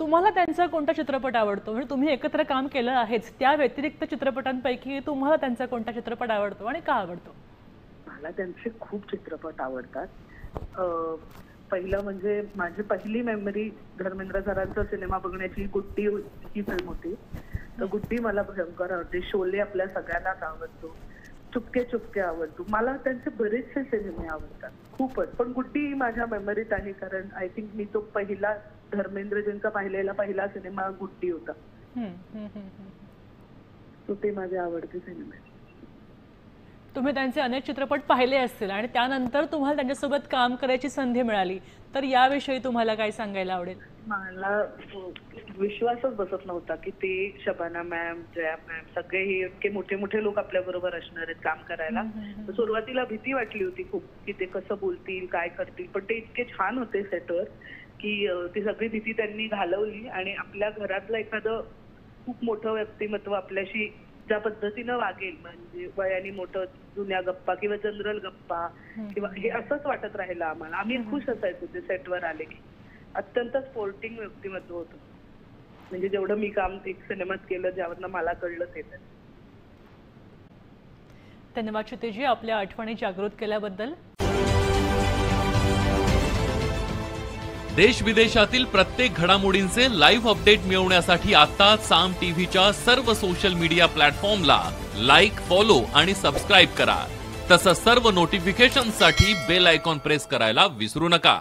तुम्हाला त्यांचा कोणता चित्रपट आवडतो? म्हणजे तुम्ही एकत्र काम केलं आहेच, त्या व्यतिरिक्त चित्रपटांपैकी तुम्हाला त्यांचा कोणता चित्रपट आवडतो आणि का आवडतो? मला त्यांचे खूप चित्रपट आवडतात. पहिलं म्हणजे माझी पहिली मेमरी धर्मेंद्र सरांचा सिनेमा बघण्याची गुड्डी ही फिल्म होती. तर गुड्डी मला भयंकर आवडते. शोले आपल्या सगळ्यांनाच आवडतो. चुपके चुपके आवडतो. मला त्यांचे बरेचसे सिनेमे आवडतात खूपच. पण गुड्डी माझ्या मेमरीत आहे कारण आय थिंक मी तो पहिला धर्मेंद्रजींचा पाहिलेला पहिला सिनेमा गुड्डी होता. तो ते माझे आवडते सिनेमे. तुम्ही त्यांचे अनेक चित्रपट पाहिले असतील आणि त्यानंतर तुम्हाला त्यांच्यासोबत काम करायची संधी मिळाली, तर याविषयी तुम्हाला काय सांगायला आवडेल? मला विश्वासच बसत नव्हता की ते शबाना मॅम, जया मॅम सगळे हे इतके मोठे मोठे लोक आपल्या बरोबर असणार आहेत काम करायला. सुरुवातीला भीती वाटली होती खूप की ते कसं बोलतील, काय करतील, पण ते इतके छान होते सेटवर की ती सगळी भीती त्यांनी घालवली आणि आपल्या घरातलं एखादं खूप मोठं व्यक्तिमत्व आपल्याशी ज्या पद्धतीनं वागेल, म्हणजे वयाने मोठं जुन्या गप्पा किंवा जनरल गप्पा किंवा हे असंच वाटत राहिलं आम्हाला. आम्ही खुश असायचो ते सेटवर आले की. अत्यंत स्पोर्टिंग व्यक्तिमत्व होतं. म्हणजे जेवढं मी काम एक सिनेमात केलं ज्यावरनं मला कळलं ते. धन्यवाद क्षितिजी आपल्या आठवणी जागृत केल्याबद्दल. देश विदेशातील प्रत्येक घडामोडींचे लाईव्ह अपडेट मिळवण्यासाठी आता साम टीव्हीच्या सर्व सोशल मीडिया प्लॅटफॉर्मला लाईक, फॉलो आणि सबस्क्राईब करा. तसंच सर्व नोटिफिकेशनसाठी बेल आयकॉन प्रेस करायला विसरू नका.